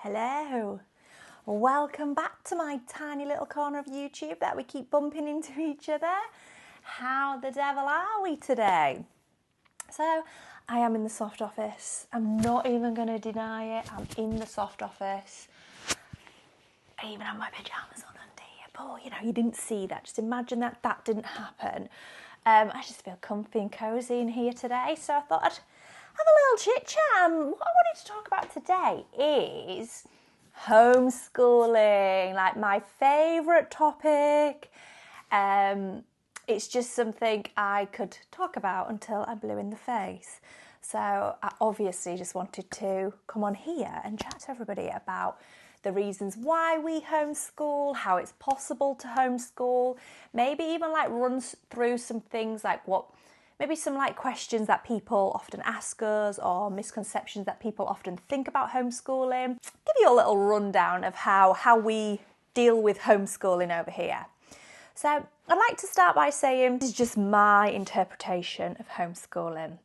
Hello, welcome back to my tiny little corner of YouTube that we keep bumping into each other. How the devil are we today? So I am in the soft office. I'm not even going to deny it. I'm in the soft office. I even have my pyjamas on under here. But you know, you didn't see that. Just imagine that didn't happen. I just feel comfy and cosy in here today. So I thought I'd have a little chit chat. What I wanted to talk about today is homeschooling, like my favourite topic. It's just something I could talk about until I'm blue in the face. So I obviously just wanted to come on here and chat to everybody about the reasons why we homeschool, how it's possible to homeschool, maybe even like run through some things like maybe some like questions that people often ask us or misconceptions that people often think about homeschooling. Give you a little rundown of how we deal with homeschooling over here. So I'd like to start by saying this is just my interpretation of homeschooling.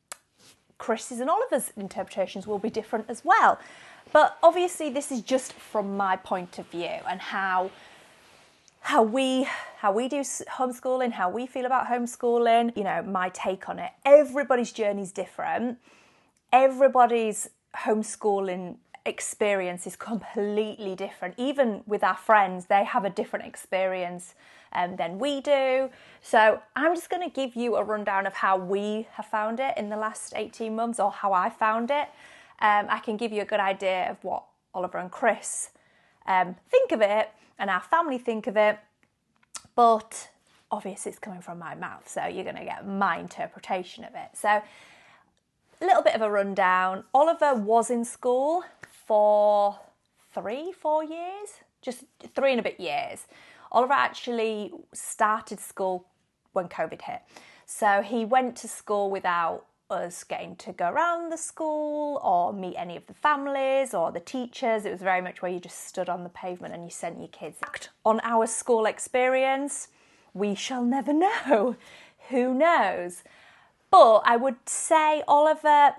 Chris's and Oliver's interpretations will be different as well. But obviously this is just from my point of view and how we do homeschooling, how we feel about homeschooling, you know, my take on it. Everybody's journey is different. Everybody's homeschooling experience is completely different. Even with our friends, they have a different experience than we do. So I'm just going to give you a rundown of how we have found it in the last 18 months or how I found it. I can give you a good idea of what Oliver and Chris think of it and our family think of it, but obviously it's coming from my mouth, so you're going to get my interpretation of it. So a little bit of a rundown. Oliver was in school for 3-4 years, just 3 and a bit years. Oliver actually started school when COVID hit. So he went to school without us getting to go around the school or meet any of the families or the teachers. It was very much where you just stood on the pavement and you sent your kids. On our school experience, we shall never know. Who knows? But I would say Oliver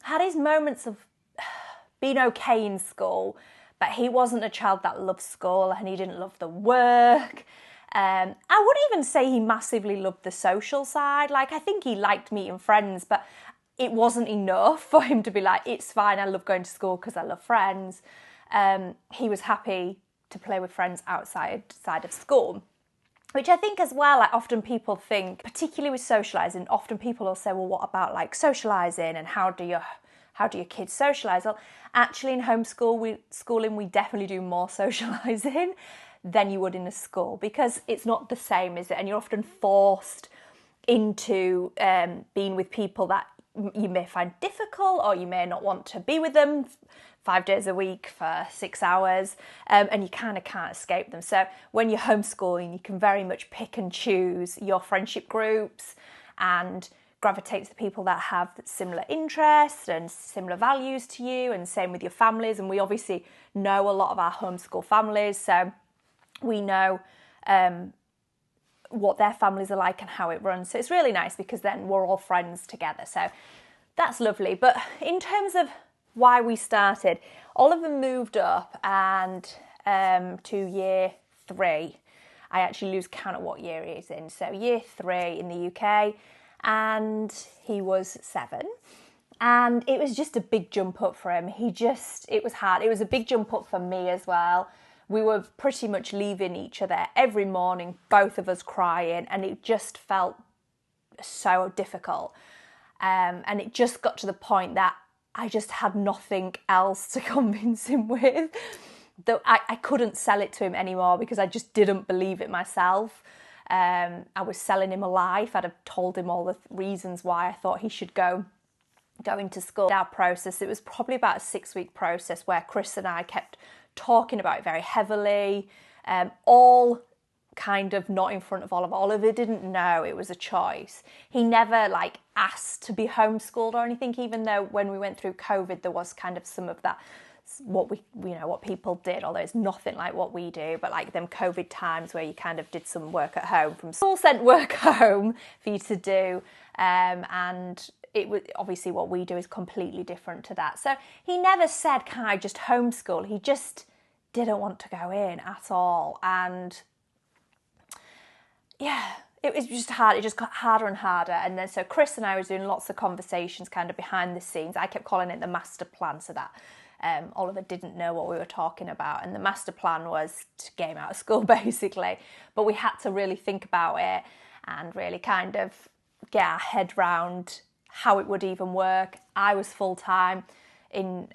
had his moments of being okay in school, but he wasn't a child that loved school and he didn't love the work. I would even say he massively loved the social side. Like, I think he liked meeting friends, but it wasn't enough for him to be like, it's fine, I love going to school because I love friends. He was happy to play with friends outside of school, which I think as well, like often people think, particularly with socialising, often people will say, well, what about like socialising and how do your kids socialise? Well, actually in homeschooling, we definitely do more socialising than you would in a school because it's not the same, is it? And you're often forced into being with people that you may find difficult or you may not want to be with them 5 days a week for 6 hours, and you kind of can't escape them. So when you're homeschooling, you can very much pick and choose your friendship groups and gravitate to the people that have similar interests and similar values to you, and same with your families. And we obviously know a lot of our homeschool families, so we know what their families are like and how it runs. So it's really nice because then we're all friends together. So that's lovely. But in terms of why we started, Oliver moved up and to year 3. I actually lose count of what year he's in. So year 3 in the UK, and he was 7. And it was just a big jump up for him. It was hard. It was a big jump up for me as well. We were pretty much leaving each other every morning, both of us crying, and it just felt so difficult. And it just got to the point that I just had nothing else to convince him with. I couldn't sell it to him anymore because I just didn't believe it myself. I was selling him a life. I'd have told him all the reasons why I thought he should go into school. Our process, it was probably about a 6-week process where Chris and I kept talking about it very heavily, all kind of not in front of Oliver. Oliver didn't know it was a choice. He never like asked to be homeschooled or anything, even though when we went through COVID there was kind of some of that, what people did, although it's nothing like what we do, but like them COVID times where you kind of did some work at home from school, sent work home for you to do, and it was obviously what we do is completely different to that. So he never said, can I just homeschool? He just didn't want to go in at all. And yeah, it was just hard. It just got harder and harder. And then so Chris and I was doing lots of conversations kind of behind the scenes. I kept calling it the master plan so that Oliver didn't know what we were talking about. And the master plan was to get him out of school, basically. But we had to really think about it and really kind of get our head round how it would even work. I was full-time in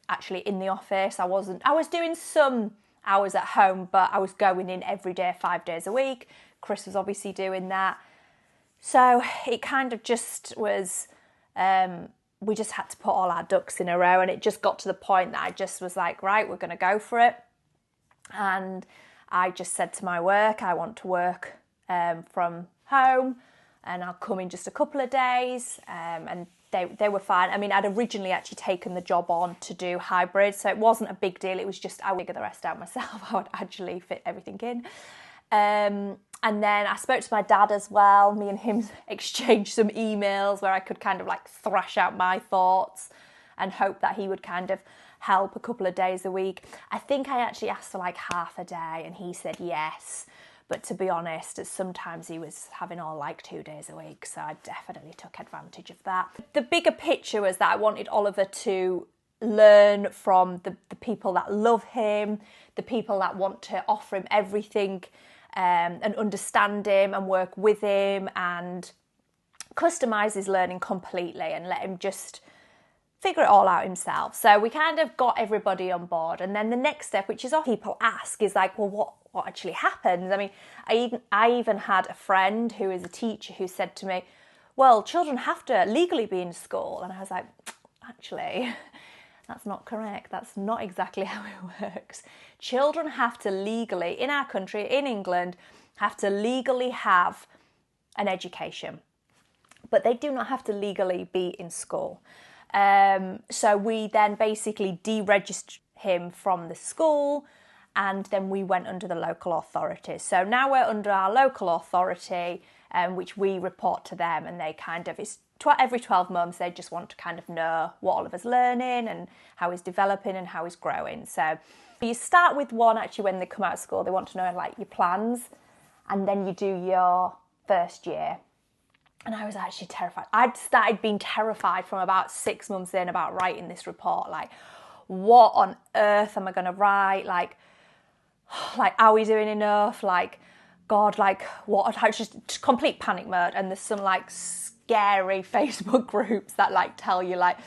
actually in the office. I was doing some hours at home, but I was going in every day, 5 days a week. Chris was obviously doing that. So it kind of just was, we just had to put all our ducks in a row, and it just got to the point that I just was like, right, we're going to go for it. And I just said to my work, I want to work from home, and I'll come in just a couple of days, and they were fine. I mean, I'd originally actually taken the job on to do hybrid, so it wasn't a big deal. It was just I would figure the rest out myself. I would actually fit everything in. And then I spoke to my dad as well. Me and him exchanged some emails where I could kind of like thrash out my thoughts and hope that he would kind of help a couple of days a week. I think I actually asked for like half a day and he said yes. But to be honest, sometimes he was having all like 2 days a week. So I definitely took advantage of that. The bigger picture was that I wanted Oliver to learn from the people that love him, the people that want to offer him everything, and understand him and work with him and customise his learning completely and let him just figure it all out himself. So we kind of got everybody on board. And then the next step, which is often people ask, is like, well, what actually happens? I mean, I even had a friend who is a teacher who said to me, well, children have to legally be in school. And I was like, actually, that's not correct. That's not exactly how it works. Children have to legally, in our country, in England, have to legally have an education. But they do not have to legally be in school. So we then basically deregistered him from the school, and then we went under the local authorities. So now we're under our local authority, which we report to them, and they kind of, every 12 months, they just want to kind of know what Oliver's learning and how he's developing and how he's growing. So you start with one actually when they come out of school. They want to know like your plans, and then you do your first year. And I was actually terrified. I'd started being terrified from about 6 months in about writing this report. Like, what on earth am I going to write? Like, are we doing enough? Like, God, like, what? Just complete panic mode. And there's some like scary Facebook groups that like tell you like,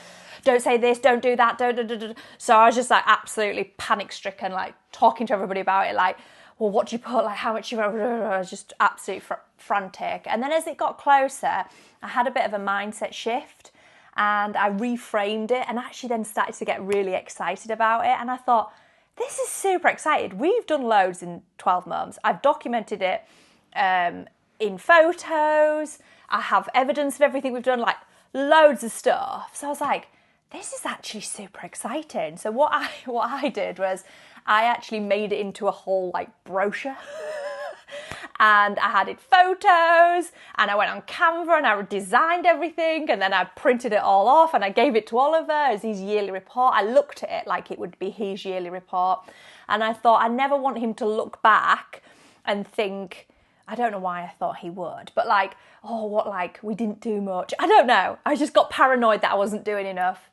don't say this, don't do that, don't. So I was just like absolutely panic stricken, like talking to everybody about it, like, well, what do you put? Like, how much you wrote? I was just absolutely frantic. And then as it got closer, I had a bit of a mindset shift and I reframed it and actually then started to get really excited about it. And I thought, this is super excited. We've done loads in 12 months. I've documented it in photos. I have evidence of everything we've done, like loads of stuff. So I was like, this is actually super exciting. So what I did was I actually made it into a whole like brochure and I had it photos and I went on Canva and I designed everything and then I printed it all off and I gave it to Oliver as his yearly report. I looked at it like it would be his yearly report and I thought I never want him to look back and think, I don't know why I thought he would, but like, oh, what, like we didn't do much. I don't know. I just got paranoid that I wasn't doing enough.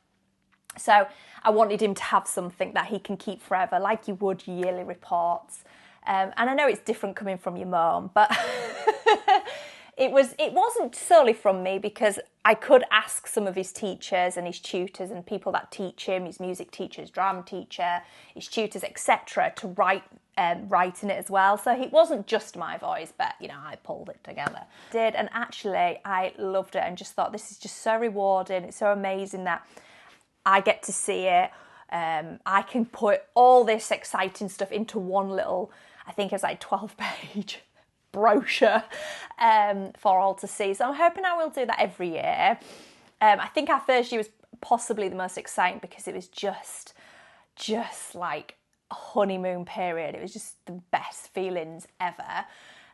So I wanted him to have something that he can keep forever, like you would yearly reports. And I know it's different coming from your mum, but it wasn't solely from me because I could ask some of his teachers and his tutors and people that teach him, his music teacher, his drama teacher, his tutors, etc., to write in it as well. So it wasn't just my voice, but you know, I pulled it together. And actually I loved it and just thought this is just so rewarding. It's so amazing that I get to see it. I can put all this exciting stuff into one little, I think it was like 12-page brochure for all to see. So I'm hoping I will do that every year. I think our first year was possibly the most exciting because it was just like a honeymoon period. It was just the best feelings ever.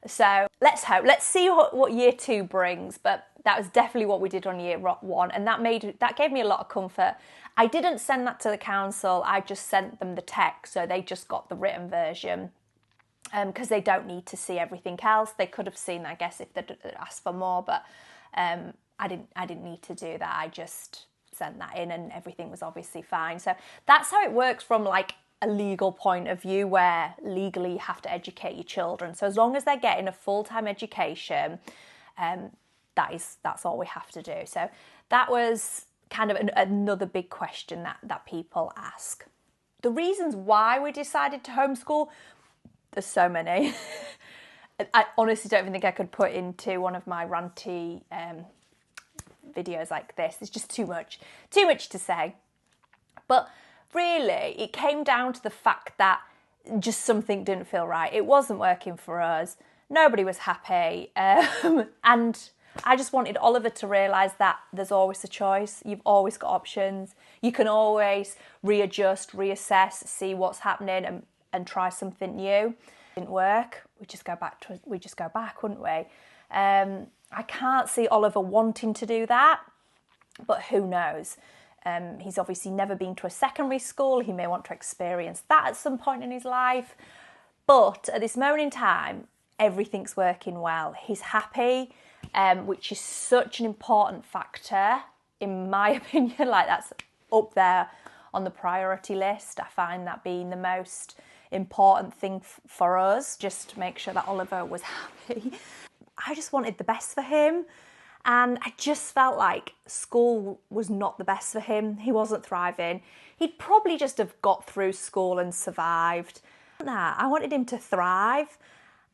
So let's see what year 2 brings, but that was definitely what we did on year 1, and that gave me a lot of comfort. I didn't send that to the council, I just sent them the text, so they just got the written version, because they don't need to see everything else. They could have seen, I guess, if they'd asked for more, but I didn't need to do that. I just sent that in and everything was obviously fine. So that's how it works from like a legal point of view, where legally you have to educate your children. So as long as they're getting a full-time education, that's all we have to do. So that was kind of another big question that people ask. The reasons why we decided to homeschool, there's so many. I honestly don't even think I could put into one of my ranty videos like this. It's just too much to say. But really, it came down to the fact that just something didn't feel right. It wasn't working for us. Nobody was happy. And I just wanted Oliver to realise that there's always a choice. You've always got options. You can always readjust, reassess, see what's happening and try something new. It didn't work. We just go back, wouldn't we? I can't see Oliver wanting to do that, but who knows? He's obviously never been to a secondary school. He may want to experience that at some point in his life. But at this moment in time, everything's working well. He's happy, which is such an important factor, in my opinion. Like, that's up there on the priority list. I find that being the most important thing for us, just to make sure that Oliver was happy. I just wanted the best for him. And I just felt like school was not the best for him. He wasn't thriving. He'd probably just have got through school and survived. Nah, I wanted him to thrive,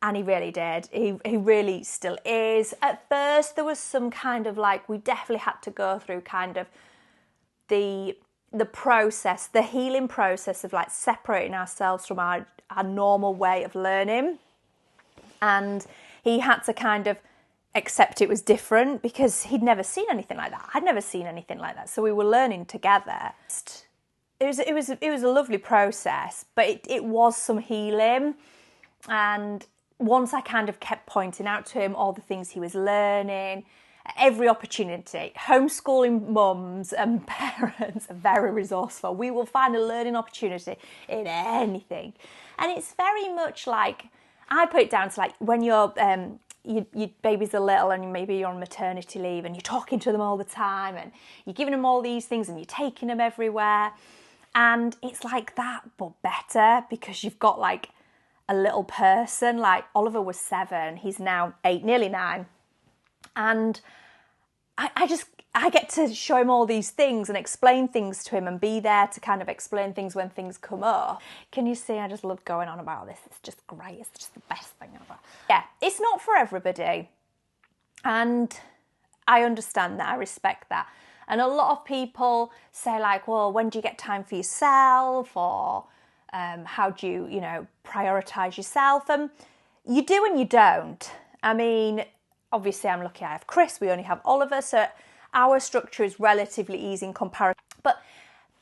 and he really did. He really still is. At first, there was some kind of like, we definitely had to go through kind of the process, the healing process of like separating ourselves from our normal way of learning. And he had to kind of accept it was different, because he'd never seen anything like that. I'd never seen anything like that. So we were learning together. It was a lovely process, but it was some healing. And once I kind of kept pointing out to him all the things he was learning, every opportunity, homeschooling mums and parents are very resourceful. We will find a learning opportunity in anything. And it's very much like, I put it down to like when your babies are little and maybe you're on maternity leave and you're talking to them all the time and you're giving them all these things and you're taking them everywhere. And it's like that, but better, because you've got like a little person. Like Oliver was 7, he's now 8, nearly 9. And I get to show him all these things and explain things to him and be there to kind of explain things when things come up. Can you see, I just love going on about this. It's just great. It's just the best thing ever. Yeah, it's not for everybody. And I understand that. I respect that. And a lot of people say like, well, when do you get time for yourself? Or how do you prioritise yourself? And you do and you don't. I mean, obviously I'm lucky I have Chris. We only have Oliver. So our structure is relatively easy in comparison. But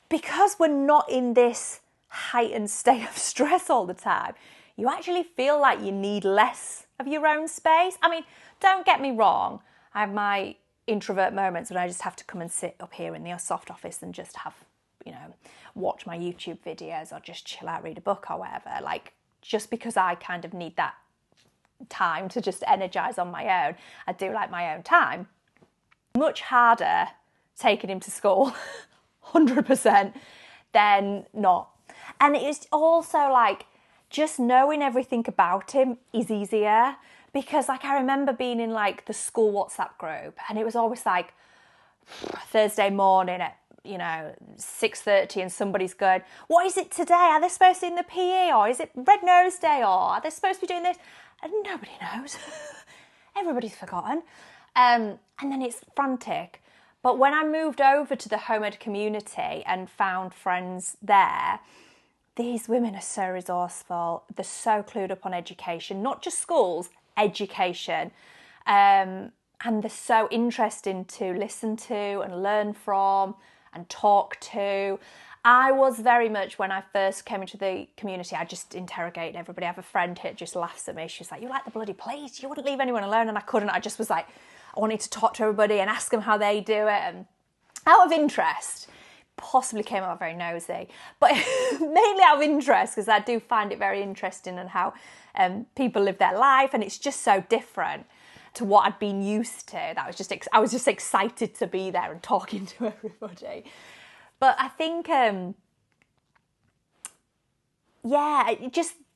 because we're not in this heightened state of stress all the time, you actually feel like you need less of your own space. I mean, don't get me wrong. I have my introvert moments when I just have to come and sit up here in the soft office and just have, watch my YouTube videos or just chill out, read a book or whatever. Like, just because I kind of need that time to just energise on my own, I do like my own time. Much harder taking him to school, 100%, than not. And it's also like, just knowing everything about him is easier, because like I remember being in like the school WhatsApp group, and it was always like Thursday morning at 6:30, and somebody's going, what is it today? Are they supposed to be in the PE, or is it Red Nose Day, or are they supposed to be doing this? And nobody knows. Everybody's forgotten. And then it's frantic. But when I moved over to the home ed community and found friends there, these women are so resourceful. They're so clued up on education, not just schools, education. And they're so interesting to listen to and learn from and talk to. I was very much, when I first came into the community, I just interrogated everybody. I have a friend who just laughs at me. She's like, you like the bloody place, you wouldn't leave anyone alone. And I couldn't. I just was like, I wanted to talk to everybody and ask them how they do it. And out of interest, possibly came out very nosy, but mainly out of interest, because I do find it very interesting and how people live their life, and it's just so different to what I'd been used to. That was I was just excited to be there and talking to everybody. But I think,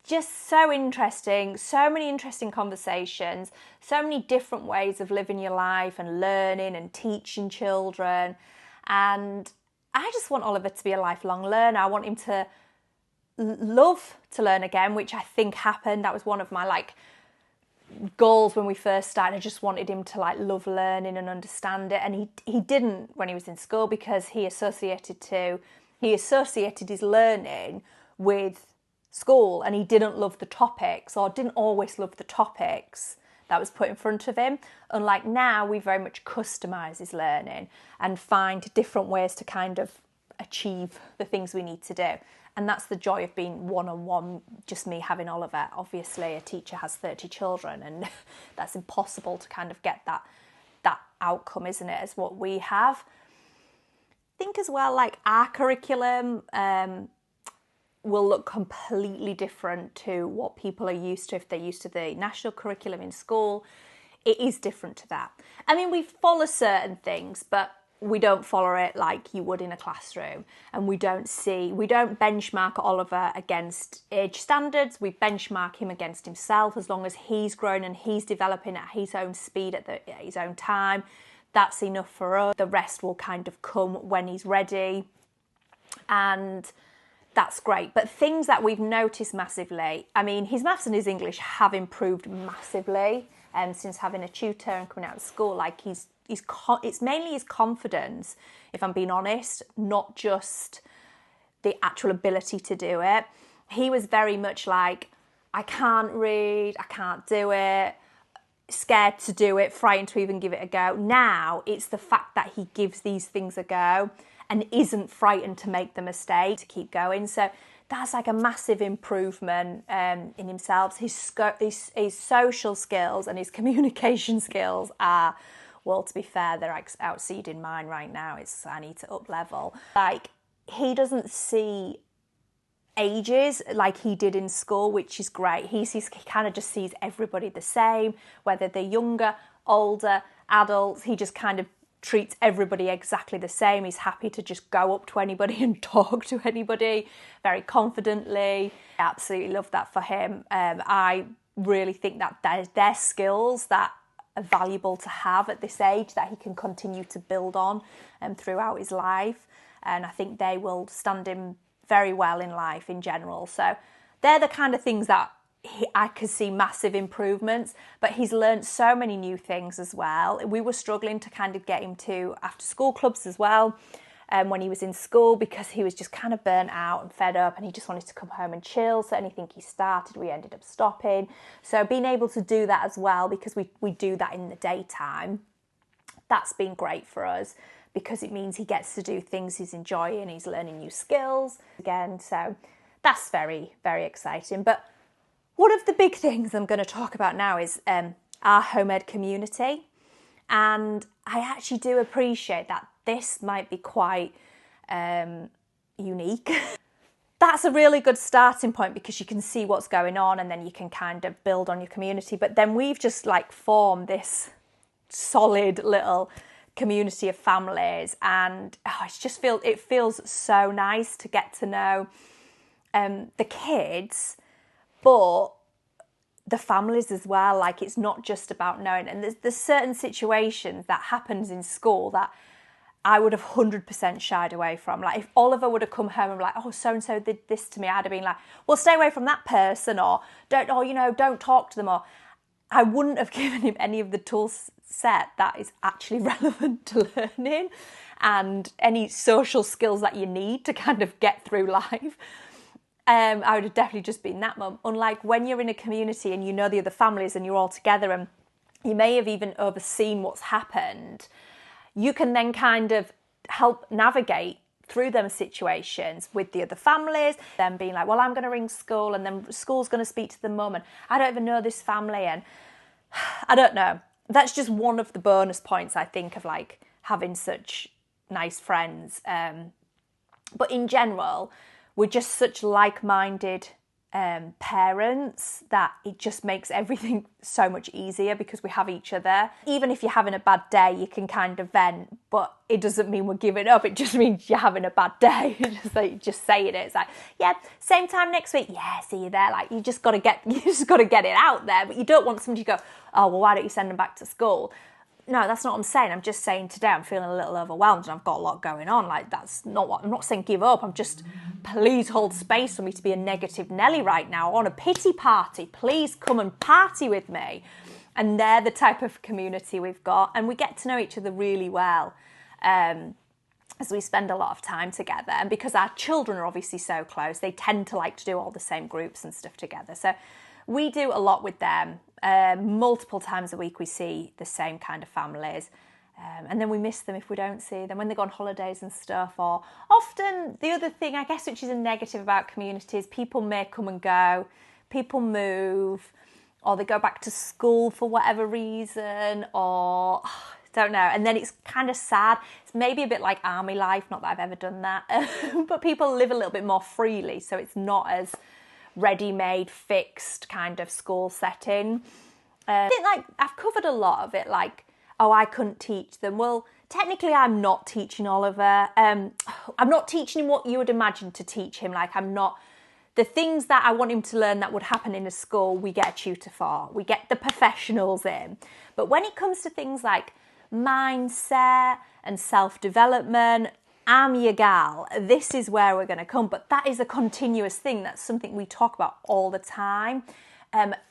just so interesting, so many interesting conversations, so many different ways of living your life and learning and teaching children. And I just want Oliver to be a lifelong learner. I want him to love to learn again, which I think happened. That was one of my goals when we first started. I just wanted him to love learning and understand it. And he didn't when he was in school, because he associated his learning with school, and he didn't love the topics, or didn't always love the topics that was put in front of him. Unlike now, we very much customise his learning and find different ways to kind of achieve the things we need to do. And that's the joy of being one-on-one, just me having Oliver. Obviously, a teacher has 30 children, and that's impossible to kind of get that outcome, isn't it, as what we have. I think as well, our curriculum will look completely different to what people are used to. If they're used to the national curriculum in school, it is different to that. I mean, we follow certain things, but we don't follow it like you would in a classroom. And we don't benchmark Oliver against age standards. We benchmark him against himself. As long as he's growing and he's developing at his own speed at his own time, that's enough for us. The rest will kind of come when he's ready. And that's great. But things that we've noticed massively, I mean, his maths and his English have improved massively since having a tutor and coming out of school. It's mainly his confidence, if I'm being honest, not just the actual ability to do it. He was very much like, I can't read, I can't do it, scared to do it, frightened to even give it a go. Now it's the fact that he gives these things a go and isn't frightened to make the mistake, to keep going. So that's a massive improvement in himself. His social skills and his communication skills are, well, to be fair, they're exceeding mine right now. I need to up level. He doesn't see ages like he did in school, which is great. He kind of just sees everybody the same, whether they're younger, older, adults. He just kind of treats everybody exactly the same. He's happy to just go up to anybody and talk to anybody very confidently. I absolutely love that for him. I really think that they're skills that are valuable to have at this age, that he can continue to build on throughout his life. And I think they will stand him very well in life in general. So they're the kind of things that I could see massive improvements, but he's learned so many new things as well. We were struggling to kind of get him to after school clubs as well when he was in school, because he was just kind of burnt out and fed up and he just wanted to come home and chill. So anything he started, we ended up stopping. So being able to do that as well, because we do that in the daytime, that's been great for us, because it means he gets to do things he's enjoying, he's learning new skills again. So that's very, very exciting. But one of the big things I'm going to talk about now is our home ed community. And I actually do appreciate that this might be quite unique. That's a really good starting point, because you can see what's going on and then you can kind of build on your community. But then we've just formed this solid little community of families, and it feels so nice to get to know the kids, but the families as well. It's not just about knowing, and there's certain situations that happens in school that I would have 100% shied away from. If Oliver would have come home and oh, so-and-so did this to me, I'd have been well, stay away from that person, or don't talk to them, or I wouldn't have given him any of the tools set that is actually relevant to learning and any social skills that you need to kind of get through life. I would have definitely just been that mum. Unlike when you're in a community and you know the other families and you're all together and you may have even overseen what's happened, you can then kind of help navigate through them situations with the other families, then being like, well, I'm going to ring school, and then school's going to speak to the mum, and I don't even know this family, and I don't know. That's just one of the bonus points, I think, of like having such nice friends. But in general, we're just such like-minded parents that it just makes everything so much easier because we have each other. Even if you're having a bad day, you can kind of vent, but it doesn't mean we're giving up. It just means you're having a bad day. just saying it. It's like, yeah, same time next week. Yeah, see you there. Like you just got to get it out there. But you don't want somebody to go, oh well, why don't you send them back to school? No, that's not what I'm saying. I'm just saying today I'm feeling a little overwhelmed and I've got a lot going on. Like, that's not what I'm not saying give up. I'm just, please hold space for me to be a negative Nelly right now. I want a pity party. Please come and party with me. And they're the type of community we've got. And we get to know each other really well as we spend a lot of time together. And because our children are obviously so close, they tend to like to do all the same groups and stuff together. So we do a lot with them. Multiple times a week we see the same kind of families, and then we miss them if we don't see them when they go on holidays and stuff. Or often the other thing, I guess, which is a negative about communities, people may come and go, people move, or they go back to school for whatever reason, or don't know, and then it's kind of sad. It's maybe a bit like army life, not that I've ever done that, but people live a little bit more freely, so it's not as ready-made, fixed kind of school setting. I think like I've covered a lot of it, like, oh, I couldn't teach them. Well, technically I'm not teaching Oliver. I'm not teaching him what you would imagine to teach him. Like I'm not, the things that I want him to learn that would happen in a school, we get a tutor for. We get the professionals in. But when it comes to things like mindset and self-development, I'm your gal, this is where we're going to come. But that is a continuous thing. That's something we talk about all the time.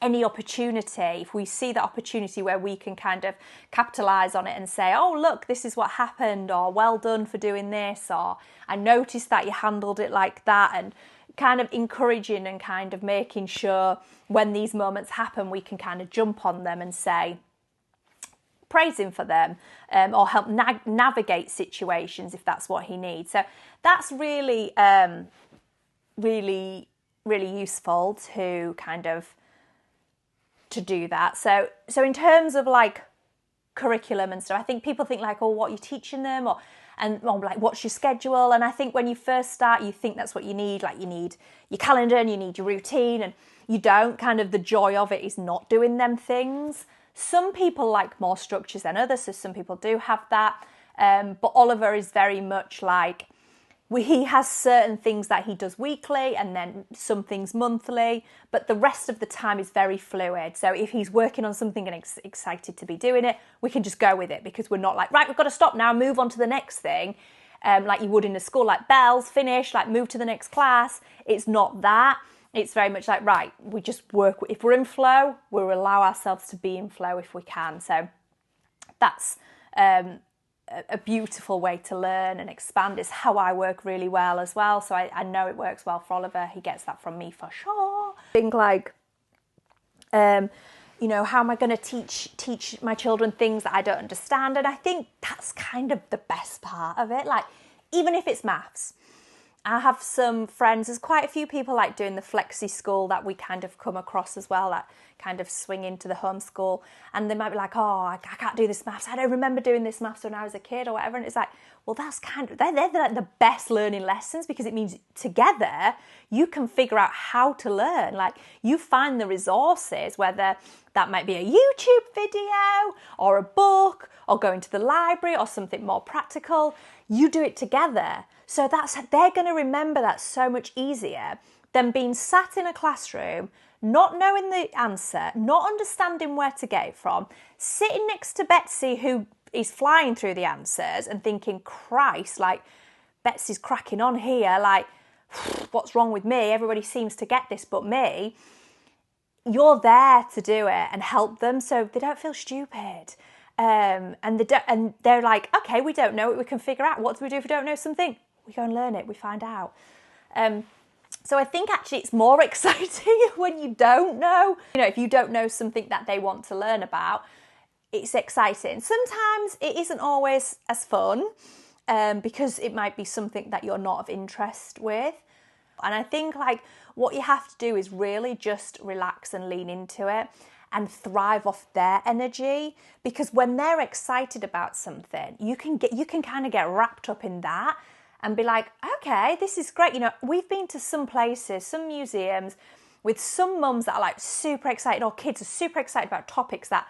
Any opportunity, if we see that opportunity where we can kind of capitalise on it and say, oh, look, this is what happened, or well done for doing this, or I noticed that you handled it like that, and kind of encouraging and kind of making sure when these moments happen, we can kind of jump on them and say, praise him for them, or help navigate situations if that's what he needs. So that's really, really, really useful to kind of to do that. So in terms of like curriculum and stuff, I think people think like, oh, what are you teaching them, or like what's your schedule? And I think when you first start, you think that's what you need. Like you need your calendar and you need your routine, and you don't. Kind of the joy of it is not doing them things. Some people like more structures than others, so some people do have that. But Oliver is very much like, he has certain things that he does weekly and then some things monthly, but the rest of the time is very fluid. So if he's working on something and excited to be doing it, we can just go with it, because we're not like, right, we've got to stop now, move on to the next thing, like you would in a school, like bells, finish, like move to the next class. It's not that. It's very much like, right, we just work. If we're in flow, we'll allow ourselves to be in flow if we can. So that's a beautiful way to learn and expand. It's how I work really well as well. So I know it works well for Oliver. He gets that from me for sure. Think like, how am I going to teach my children things that I don't understand? And I think that's kind of the best part of it. Like, even if it's maths, I have some friends, there's quite a few people like doing the flexi school that we kind of come across as well, that kind of swing into the homeschool, and they might be like, oh, I can't do this maths, I don't remember doing this maths when I was a kid or whatever. And it's like, well, that's kind of, they're like the best learning lessons, because it means together you can figure out how to learn. Like, you find the resources, whether that might be a YouTube video or a book or going to the library or something more practical. You do it together. So they're going to remember that so much easier than being sat in a classroom, not knowing the answer, not understanding where to get it from, sitting next to Betsy, who is flying through the answers, and thinking, Christ, like, Betsy's cracking on here, like, what's wrong with me? Everybody seems to get this but me. You're there to do it and help them so they don't feel stupid. And they're like, okay, we don't know it, we can figure out. What do we do if we don't know something? We go and learn it, we find out. So I think actually it's more exciting when you don't know. If you don't know something that they want to learn about, it's exciting. Sometimes it isn't always as fun. because it might be something that you're not of interest with. And I think like what you have to do is really just relax and lean into it and thrive off their energy, because when they're excited about something, you can kind of get wrapped up in that and be like, okay, this is great. You know, we've been to some places, some museums with some mums that are like super excited, or kids are super excited about topics that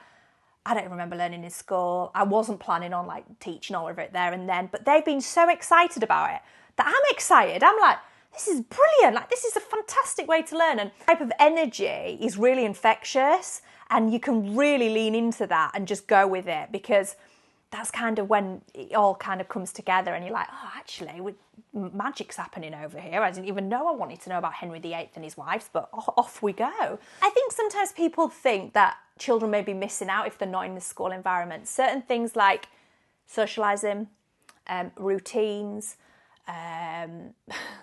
I don't remember learning in school. I wasn't planning on like teaching all of it there and then, but they've been so excited about it that I'm excited. I'm like, this is brilliant. Like, this is a fantastic way to learn. And type of energy is really infectious, and you can really lean into that and just go with it, because that's kind of when it all kind of comes together and you're like, oh, actually, magic's happening over here. I didn't even know I wanted to know about Henry VIII and his wives, but off we go. I think sometimes people think that children may be missing out if they're not in the school environment. Certain things like socialising, routines,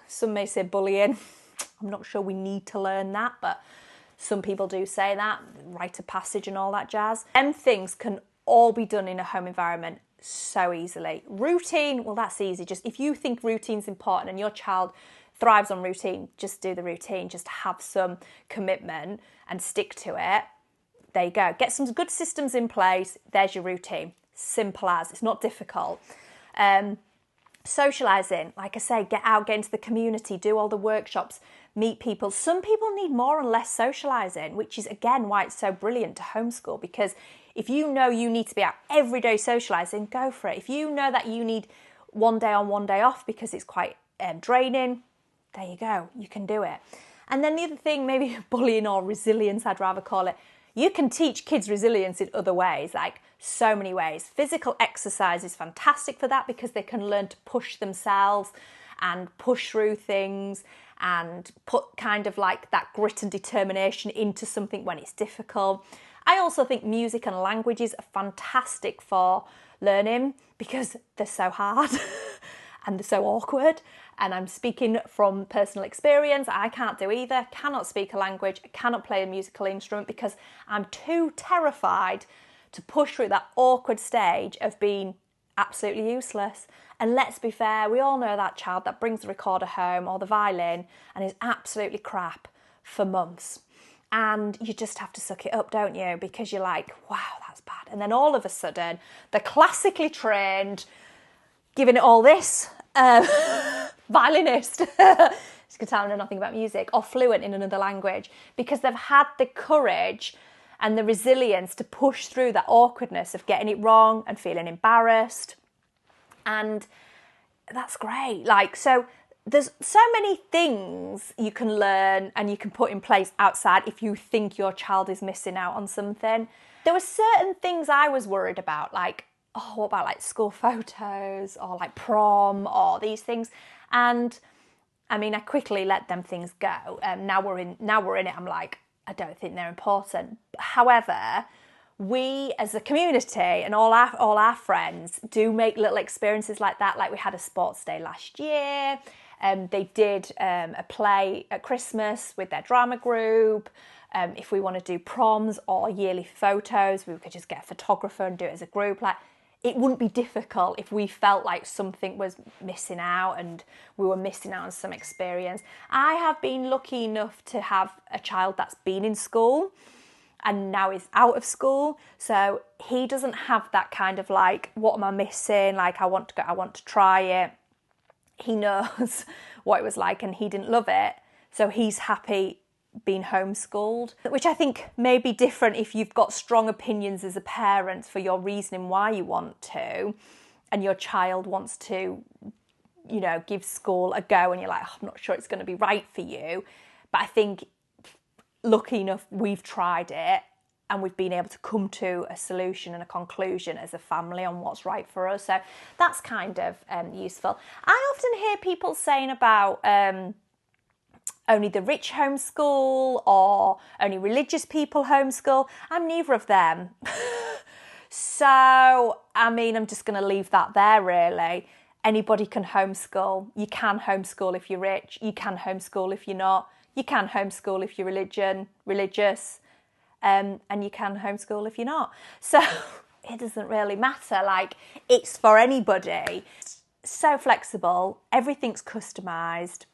some may say bullying. I'm not sure we need to learn that, but some people do say that, rite of passage and all that jazz. Them things can all be done in a home environment so easily. Routine, well, that's easy. Just if you think routine's important and your child thrives on routine, just do the routine. Just have some commitment and stick to it. There you go. Get some good systems in place. There's your routine. Simple as. It's not difficult. Socialising, like I say, get out, get into the community, do all the workshops, meet people. Some people need more and less socialising, which is again why it's so brilliant to homeschool, because if you know you need to be out every day socialising, go for it. If you know that you need one day on, one day off because it's quite draining, there you go, you can do it. And then the other thing, maybe bullying or resilience, I'd rather call it, you can teach kids resilience in other ways, like so many ways. Physical exercise is fantastic for that, because they can learn to push themselves and push through things and put kind of like that grit and determination into something when it's difficult. I also think music and languages are fantastic for learning, because they're so hard and they're so awkward. And I'm speaking from personal experience. I can't do either, cannot speak a language, cannot play a musical instrument, because I'm too terrified to push through that awkward stage of being absolutely useless. And let's be fair, we all know that child that brings the recorder home or the violin and is absolutely crap for months. And you just have to suck it up, don't you? Because you're like, wow, that's bad. And then all of a sudden, the classically trained, giving it all this, violinist, just guitar know nothing about music, or fluent in another language, because they've had the courage and the resilience to push through that awkwardness of getting it wrong and feeling embarrassed. And that's great. Like, so there's so many things you can learn and you can put in place outside if you think your child is missing out on something. There were certain things I was worried about, like, oh, what about like school photos or like prom or these things? And I mean, I quickly let them things go. Now we're in it. I'm like, I don't think they're important. However, we as a community and all our friends do make little experiences like that. Like we had a sports day last year. They did a play at Christmas with their drama group. If we want to do proms or yearly photos, we could just get a photographer and do it as a group. Like, it wouldn't be difficult if we felt like something was missing out and we were missing out on some experience. I have been lucky enough to have a child that's been in school and now is out of school. So he doesn't have that kind of like, what am I missing? Like, I want to try it. He knows what it was like and he didn't love it. So he's happy being homeschooled, which I think may be different if you've got strong opinions as a parent for your reasoning why you want to, and your child wants to, you know, give school a go and you're like, oh, I'm not sure it's going to be right for you. But I think lucky enough we've tried it and we've been able to come to a solution and a conclusion as a family on what's right for us. So that's kind of useful. I often hear people saying about only the rich homeschool or only religious people homeschool. I'm neither of them. So, I mean, I'm just going to leave that there, really. Anybody can homeschool. You can homeschool if you're rich. You can homeschool if you're not. You can homeschool if you're religious. And you can homeschool if you're not. So, it doesn't really matter. Like, it's for anybody. so flexible. Everything's customised.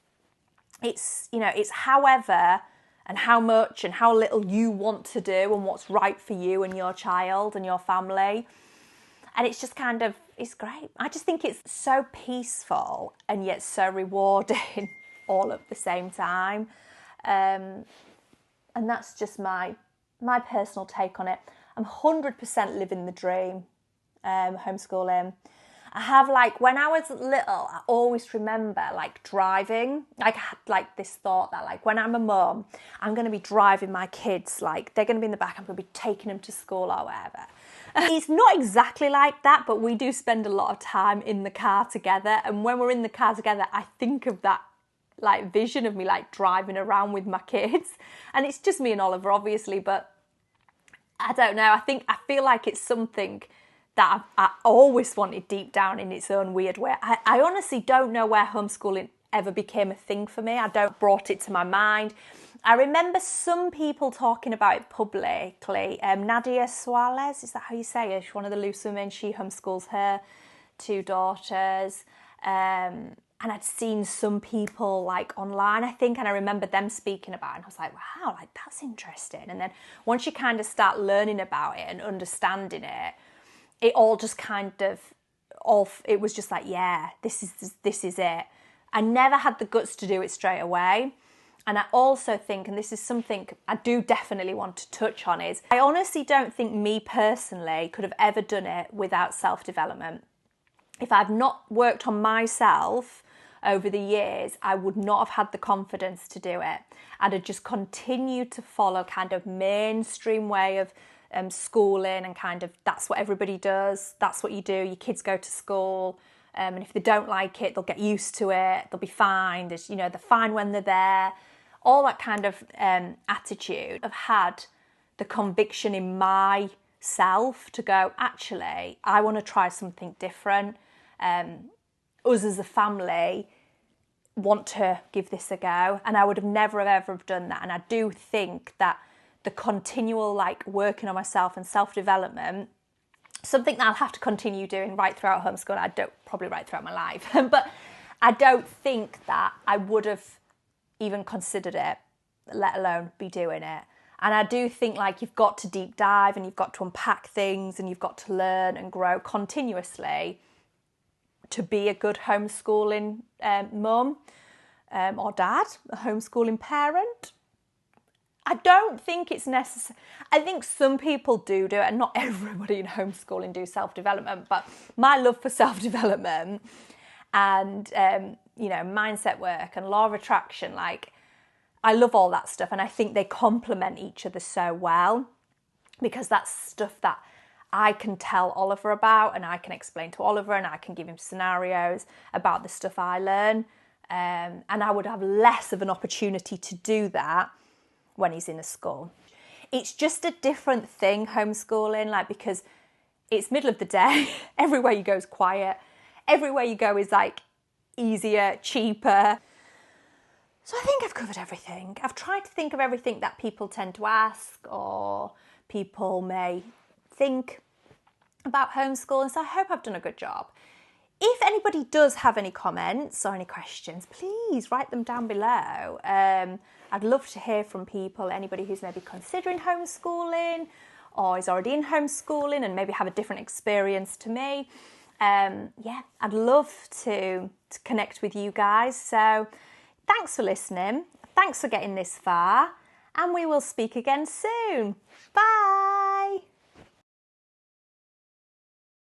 It's, it's however and how much and how little you want to do and what's right for you and your child and your family. And it's just it's great. I just think it's so peaceful and yet so rewarding all at the same time. And that's just my personal take on it. I'm 100% living the dream, homeschooling. I have, when I was little, I always remember driving. I had this thought that when I'm a mum, I'm going to be driving my kids, they're going to be in the back, I'm going to be taking them to school or whatever. It's not exactly like that, but we do spend a lot of time in the car together. And when we're in the car together, I think of that vision of me driving around with my kids. And it's just me and Oliver, obviously, but I don't know. I feel like it's something that I always wanted deep down in its own weird way. I honestly don't know where homeschooling ever became a thing for me. I don't brought it to my mind. I remember some people talking about it publicly. Nadia Suarez, is that how you say it? She's one of the loose women. She homeschools her 2 daughters. And I'd seen some people online, I think, and I remember them speaking about it. And I was like, wow, that's interesting. And then once you kind of start learning about it and understanding it, it all just it was just yeah, this is it. I never had the guts to do it straight away. And I also think, and this is something I do definitely want to touch on, is I honestly don't think me personally could have ever done it without self-development. If I've not worked on myself over the years, I would not have had the confidence to do it. I'd have just continued to follow mainstream way of schooling and that's what everybody does. That's what you do. Your kids go to school. And if they don't like it, they'll get used to it. They'll be fine. They're fine when they're there. All that attitude. I've had the conviction in myself to go, actually, I want to try something different. Us as a family want to give this a go. And I would have never ever have done that. And I do think that the continual working on myself and self-development, something that I'll have to continue doing right throughout homeschool. Probably right throughout my life, but I don't think that I would have even considered it, let alone be doing it. And I do think you've got to deep dive and you've got to unpack things and you've got to learn and grow continuously to be a good homeschooling mum or dad, a homeschooling parent. I don't think it's necessary. I think some people do it, and not everybody in homeschooling do self-development, but my love for self-development and, mindset work and law of attraction, I love all that stuff. And I think they complement each other so well because that's stuff that I can tell Oliver about and I can explain to Oliver and I can give him scenarios about the stuff I learn. And I would have less of an opportunity to do that when he's in a school. It's just a different thing, homeschooling, because it's middle of the day. Everywhere you go is quiet. Everywhere you go is easier, cheaper. So I think I've covered everything. I've tried to think of everything that people tend to ask or people may think about homeschooling. So I hope I've done a good job. If anybody does have any comments or any questions, please write them down below. I'd love to hear from people, anybody who's maybe considering homeschooling or is already in homeschooling and maybe have a different experience to me. I'd love to connect with you guys. So thanks for listening. Thanks for getting this far. And we will speak again soon. Bye.